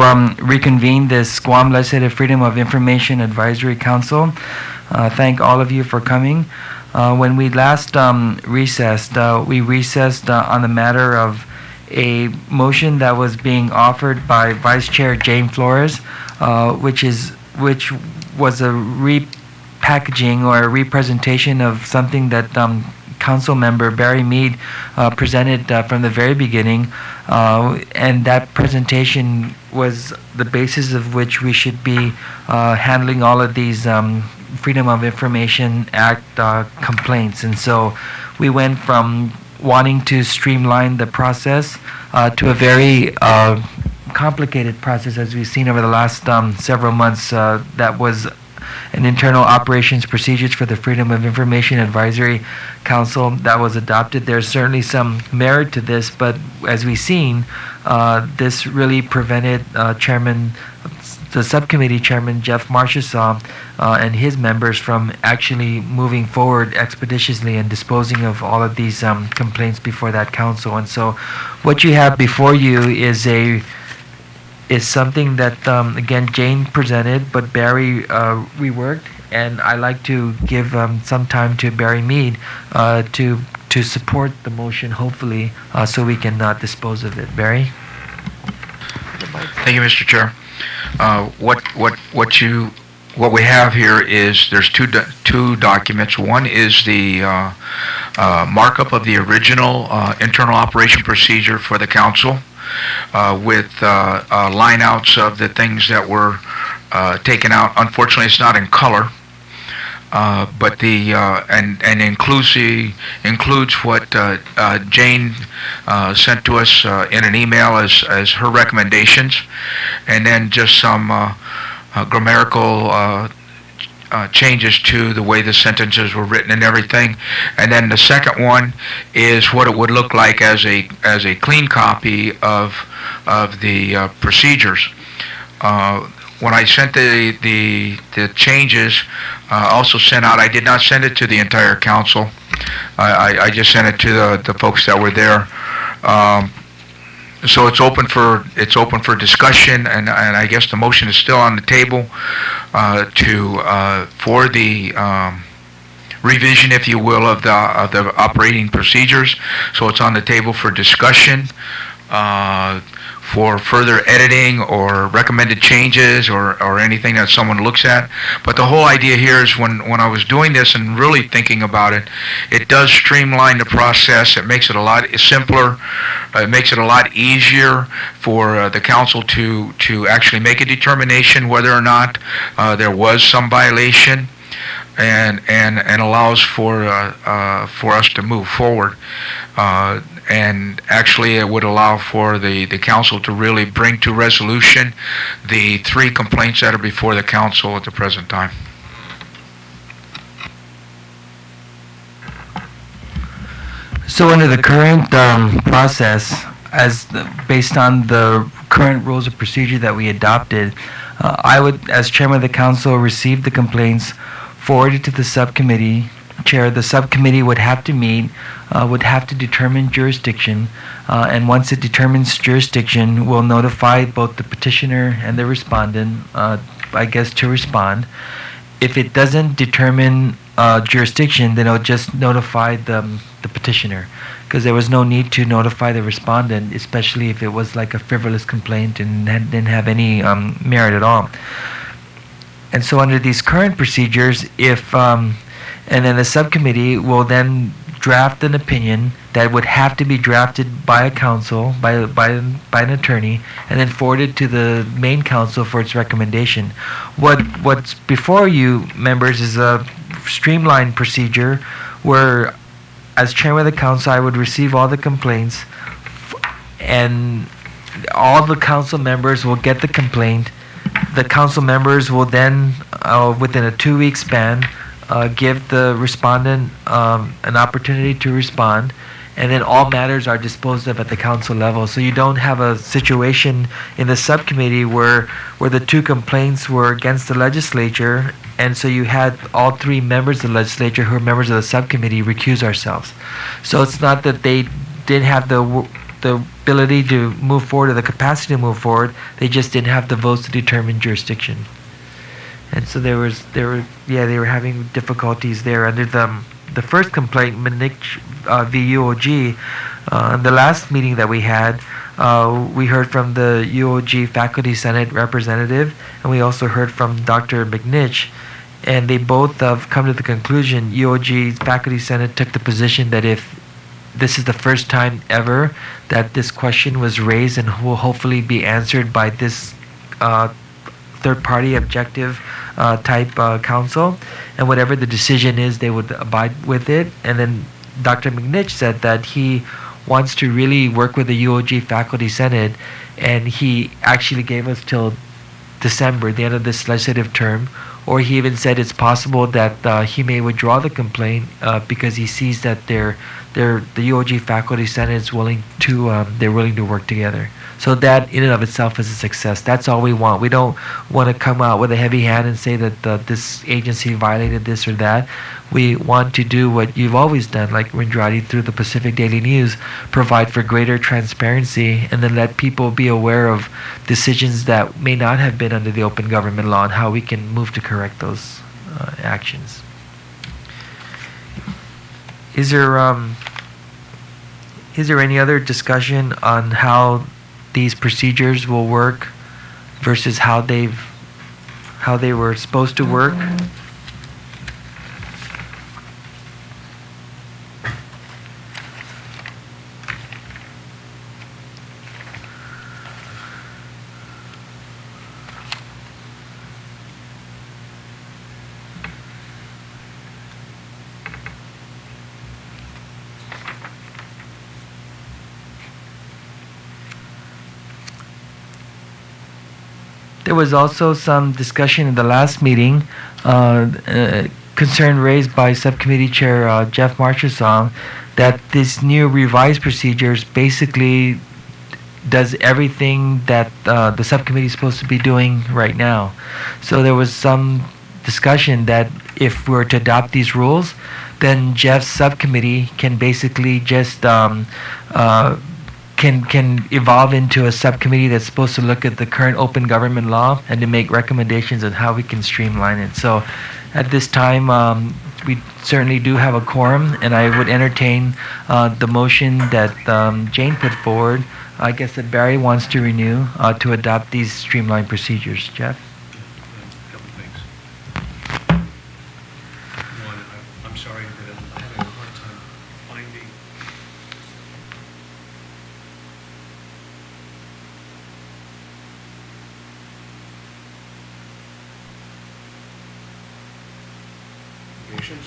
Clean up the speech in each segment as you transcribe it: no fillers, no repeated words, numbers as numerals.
reconvene this Guam Legislative Freedom of Information Advisory Council. Thank all of you for coming. When we last recessed, we recessed on the matter of a motion that was being offered by Vice Chair Jane Flores, which was a repackaging or a representation of something that Council Member Barry Mead presented from the very beginning, and that presentation was the basis of which we should be handling all of these Freedom of Information Act complaints. And so we went from wanting to streamline the process to a very complicated process, as we've seen over the last several months. That was an internal operations procedures for the Freedom of Information Advisory Council that was adopted. There's certainly some merit to this, but as we've seen, this really prevented the subcommittee chairman, Jeff Marchessault, and his members from actually moving forward expeditiously and disposing of all of these complaints before that council. And so what you have before you is something that, again, Jane presented, but Barry reworked, and I like to give some time to Barry Mead to support the motion, hopefully, so we can dispose of it. Barry? Thank you, Mr. Chair. What we have here is there's two documents. One is the markup of the original internal operation procedure for the council, with lineouts of the things that were taken out. Unfortunately, it's not in color, but the and includes what Jane sent to us in an email as her recommendations, and then just some grammatical changes to the way the sentences were written and everything. And then the second one is what it would look like as a clean copy of the procedures. When I sent the changes, also sent out, I did not send it to the entire council. I just sent it to the folks that were there. So it's open for discussion, and I guess the motion is still on the table for the revision, if you will, of the operating procedures. So it's on the table for discussion, for further editing or recommended changes or anything that someone looks at. But the whole idea here is when I was doing this and really thinking about it, it does streamline the process. It makes it a lot simpler. It makes it a lot easier for the council to actually make a determination whether or not there was some violation, and allows for us to move forward. And actually, it would allow for the council to really bring to resolution the 3 complaints that are before the council at the present time. So under the current process, based on the current rules of procedure that we adopted, I would, as chairman of the council, receive the complaints, forward it to the subcommittee chair. The subcommittee would have to meet, would have to determine jurisdiction, and once it determines jurisdiction, will notify both the petitioner and the respondent, I guess, to respond. If it doesn't determine jurisdiction, then it'll just notify the petitioner, because there was no need to notify the respondent, especially if it was like a frivolous complaint and didn't have any merit at all. And so under these current procedures, and then the subcommittee will then draft an opinion that would have to be drafted by a council, by an attorney, and then forwarded to the main council for its recommendation. What's before you, members, is a streamlined procedure where, as chairman of the council, I would receive all the complaints, and all the council members will get the complaint. The council members will then, within a 2-week span, give the respondent an opportunity to respond, and then all matters are disposed of at the council level. So you don't have a situation in the subcommittee where the 2 complaints were against the legislature, and so you had all 3 members of the legislature who are members of the subcommittee recuse ourselves. So it's not that they didn't have the the ability to move forward or the capacity to move forward. They just didn't have the votes to determine jurisdiction. And so they were having difficulties there under the first complaint, Minich v. UOG. In the last meeting that we had, we heard from the UOG Faculty Senate representative, and we also heard from Dr. McNich, and they both have come to the conclusion. UOG's Faculty Senate took the position that if this is the first time ever that this question was raised and will hopefully be answered by this third-party objective type counsel, and whatever the decision is, they would abide with it. And then Dr. McNich said that he wants to really work with the UOG Faculty Senate, and he actually gave us till December, the end of this legislative term, or he even said it's possible that he may withdraw the complaint because he sees that the UOG Faculty Senate is willing to they're willing to work together. So that in and of itself is a success. That's all we want. We don't want to come out with a heavy hand and say that this agency violated this or that. We want to do what you've always done, like Rendrati through the Pacific Daily News, provide for greater transparency and then let people be aware of decisions that may not have been under the open government law and how we can move to correct those actions. Is there any other discussion on how these procedures will work versus how they were supposed to work? There was also some discussion in the last meeting, concern raised by Subcommittee Chair Jeff Marchessault, that this new revised procedures basically does everything that the subcommittee is supposed to be doing right now. So there was some discussion that if we were to adopt these rules, then Jeff's subcommittee can basically just can evolve into a subcommittee that's supposed to look at the current open government law and to make recommendations on how we can streamline it. So at this time, we certainly do have a quorum, and I would entertain the motion that Jane put forward. I guess that Barry wants to renew to adopt these streamlined procedures. Jeff? A couple things. One, I'm sorry that I'm having a hard time finding obligations.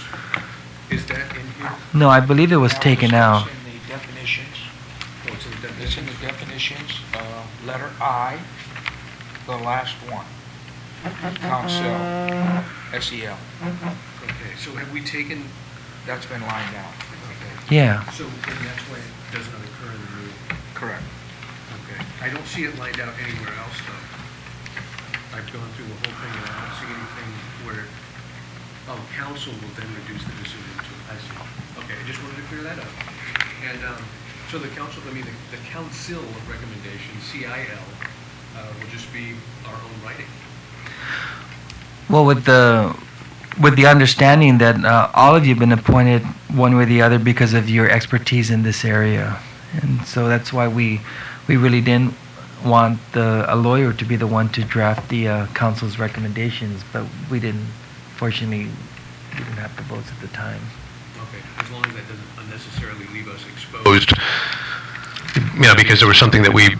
Is that in here? No, I believe it was taken out. It's in the definitions. Oh, it's in the It's in definition. the definitions, letter I, the last one. Council, SEL. Okay, so have we taken, That's been lined out. okay, Yeah. so and that's why it does not occur in the new, Correct. okay. I don't see it lined out anywhere else though. I've gone through the whole thing and I don't see anything where, council will then reduce the decision to, I see. Okay, I just wanted to clear that up. And, so the council, the council recommendation, CIL, will just be our own writing. Well, with the understanding that all of you have been appointed one way or the other because of your expertise in this area, and so that's why we really didn't want a lawyer to be the one to draft the council's recommendations, but we didn't. Fortunately, we didn't have the votes at the time. Okay, as long as that doesn't unnecessarily leave us exposed. Because there was something that we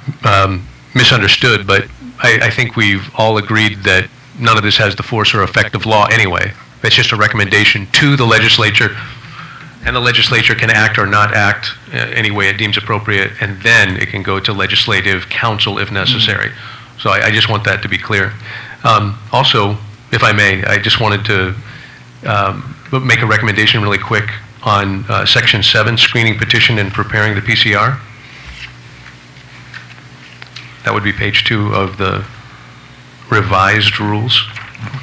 misunderstood, but I think we've all agreed that none of this has the force or effect of law anyway. It's just a recommendation to the legislature, and the legislature can act or not act any way it deems appropriate, and then it can go to legislative council if necessary. So I just want that to be clear. Also, if I may, I just wanted to make a recommendation really quick on Section 7, screening petition and preparing the PCR. That would be page 2 of the revised rules.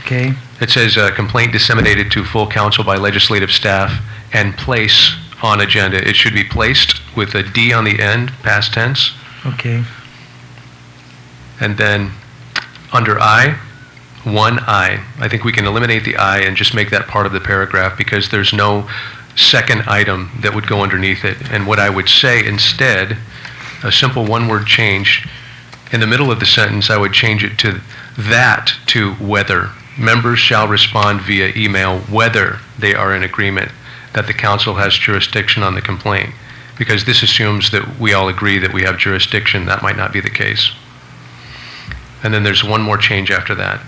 Okay. It says complaint disseminated to full council by legislative staff and place on agenda, it should be placed with a D on the end, past tense. Okay. And then under I, 1I, I think we can eliminate the I and just make that part of the paragraph because there's no second item that would go underneath it. And what I would say instead, a simple one-word change, in the middle of the sentence, I would change it to that to whether. Members shall respond via email whether they are in agreement that the council has jurisdiction on the complaint. Because this assumes that we all agree that we have jurisdiction. That might not be the case. And then there's one more change after that.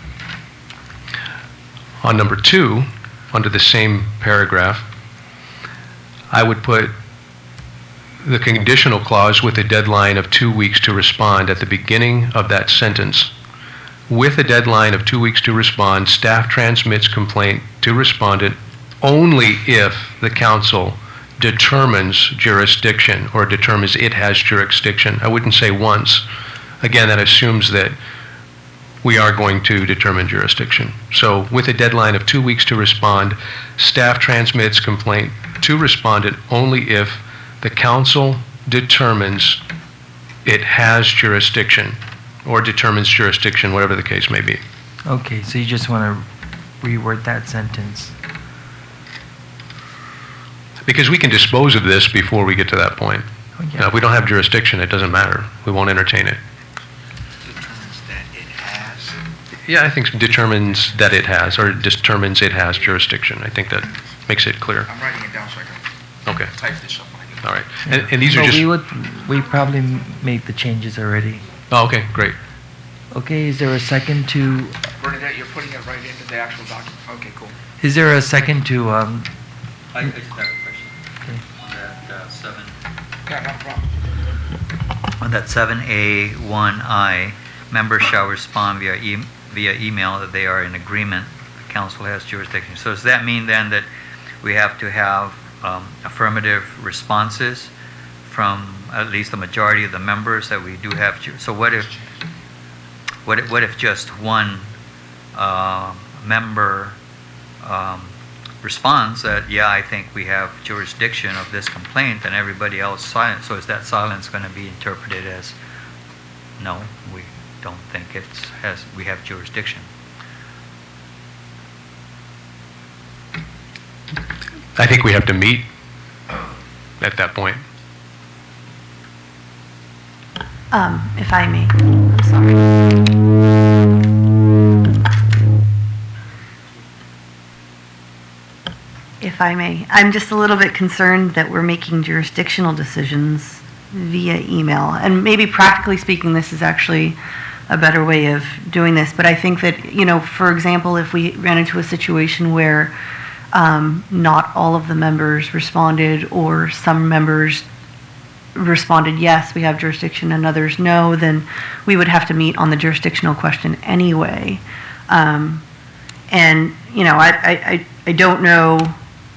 On number 2, under the same paragraph, I would put the conditional clause with a deadline of 2 weeks to respond at the beginning of that sentence. With a deadline of 2 weeks to respond, staff transmits complaint to respondent only if the council determines jurisdiction or determines it has jurisdiction. I wouldn't say once. Again, that assumes that we are going to determine jurisdiction. So with a deadline of 2 weeks to respond, staff transmits complaint to respondent only if the council determines it has jurisdiction or determines jurisdiction, whatever the case may be. Okay, so you just want to reword that sentence. Because we can dispose of this before we get to that point. Oh, yeah. Now, if we don't have jurisdiction, it doesn't matter. We won't entertain it. Determines that it has. Yeah, I think determines that it has, or determines it has jurisdiction. I think that makes it clear. I'm writing it down so I Okay, can type this up. when I get all right. And these are No, just... we probably made the changes already. Oh, okay, great. Okay, is there a second to, Bernadette, you're putting it right into the actual document? Okay, cool. is there a second to, I just have a question. Okay. On that 7, Yeah, no problem. on that 7A1I, members shall respond via email that they are in agreement, the council has jurisdiction. So does that mean then that we have to have affirmative responses from at least the majority of the members that we do have? So what if just one member responds that, yeah, I think we have jurisdiction of this complaint, and everybody else silent? So is that silence going to be interpreted as, no, we don't think we have jurisdiction? I think we have to meet at that point. If I may, I'm sorry. If I may, I'm just a little bit concerned that we're making jurisdictional decisions via email. And maybe practically speaking, this is actually a better way of doing this. But I think that, you know, for example, if we ran into a situation where not all of the members responded, or some members responded yes, we have jurisdiction, and others no, then we would have to meet on the jurisdictional question anyway. And you know, I don't know,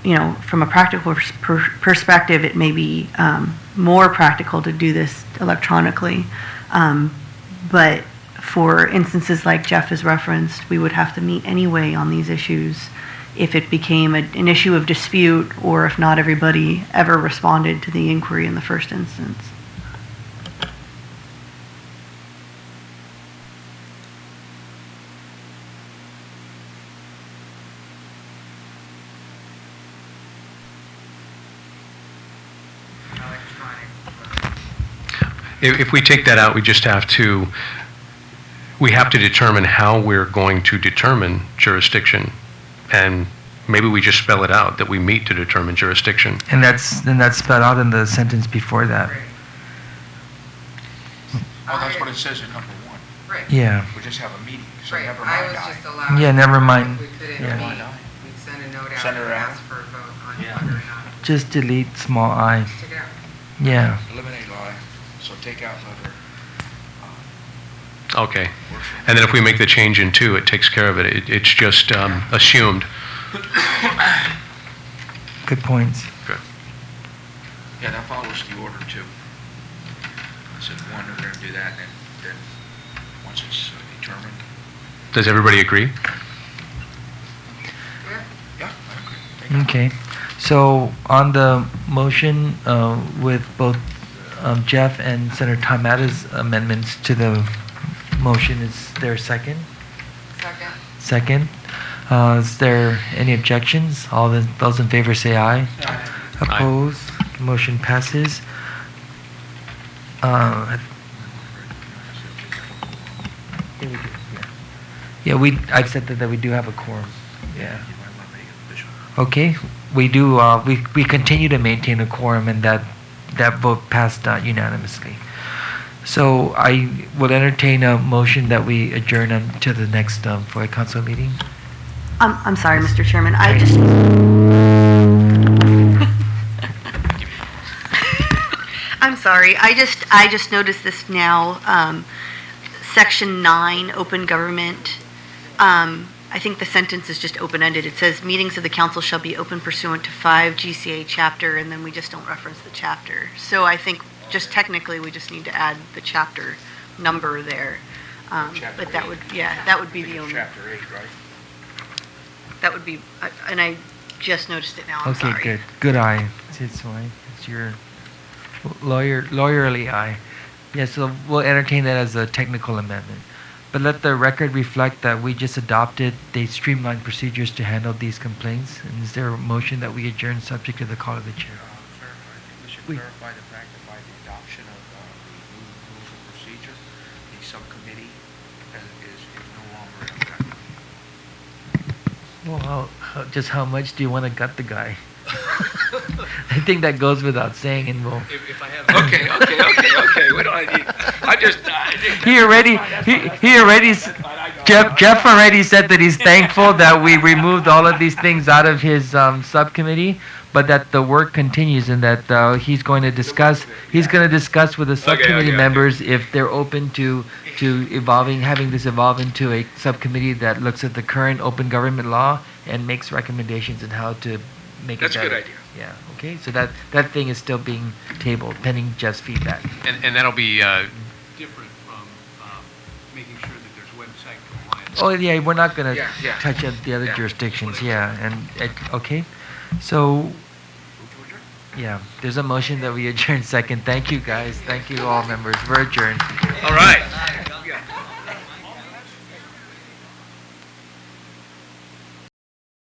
you know, from a practical perspective, it may be more practical to do this electronically, but for instances like Jeff has referenced, we would have to meet anyway on these issues if it became an issue of dispute, or if not everybody ever responded to the inquiry in the first instance. If we take that out, we just have to, we have to determine how we're going to determine jurisdiction. And maybe we just spell it out, that we meet to determine jurisdiction. and that's spelled out in the sentence before that. Oh, that's what it says in number 1. Right, Yeah, We just have a meeting, so right. never I mind was I. just allowing. Yeah, never mind. We couldn't Yeah. meet. We'd send a note out Send it and out. ask for a vote on whether or not just delete small I. to go. Yeah, Eliminate I, so take out letter. Okay. And then if we make the change in 2, it takes care of it. It's just assumed. good points. Yeah, that follows the order too. Said 1, we're gonna do that, and then once it's determined. Does everybody agree? Yeah. Yeah, I agree. Take it out. Okay, So on the motion with both Jeff and Senator Tamata's amendments to the motion, is there a second? Second. Second. Is there any objections? Those in favor say aye. Aye. Opposed? Motion passes. Yeah, I've said that we do have a quorum. Yeah. Okay, we do, we continue to maintain a quorum, and that vote passed unanimously. So I will entertain a motion that we adjourn to the next FOIA council meeting. I'm sorry, Mr. Chairman, I just... I'm sorry, I just noticed this now, Section 9, Open Government. I think the sentence is just open-ended. It says, "Meetings of the council shall be open pursuant to 5 GCA chapter," and then we just don't reference the chapter. So I think just technically, we just need to add the chapter number there. But that would, that would be the only, Chapter 8, right? that would be, and I just noticed it now, I'm sorry. Okay, good eye. It's fine. It's your lawyerly eye. Yeah, so we'll entertain that as a technical amendment. But let the record reflect that we just adopted the streamlined procedures to handle these complaints. And is there a motion that we adjourn subject to the call of the chair? Sir, I think we should We- clarify the fact that by the adoption of the new rules of procedure, the subcommittee is no longer in effect. Well, just how much do you want to gut the guy? I think that goes without saying, and we'll... If I have. Okay. What do I need? Jeff already said that he's thankful that we removed all of these things out of his subcommittee, but that the work continues, and that he's going to discuss with the subcommittee members if they're open to having this evolve into a subcommittee that looks at the current open government law and makes recommendations on how to make That's it a better. good idea. Yeah, okay, so that thing is still being tabled pending Jeff's feedback. And that'll be, Different from making sure that there's website compliance. Oh, yeah, we're not going to Yeah. touch the other Yeah. jurisdictions, yeah, and, okay. So, yeah, there's a motion that we adjourn second. Thank you, guys. Thank you, all members. We're adjourned. All right.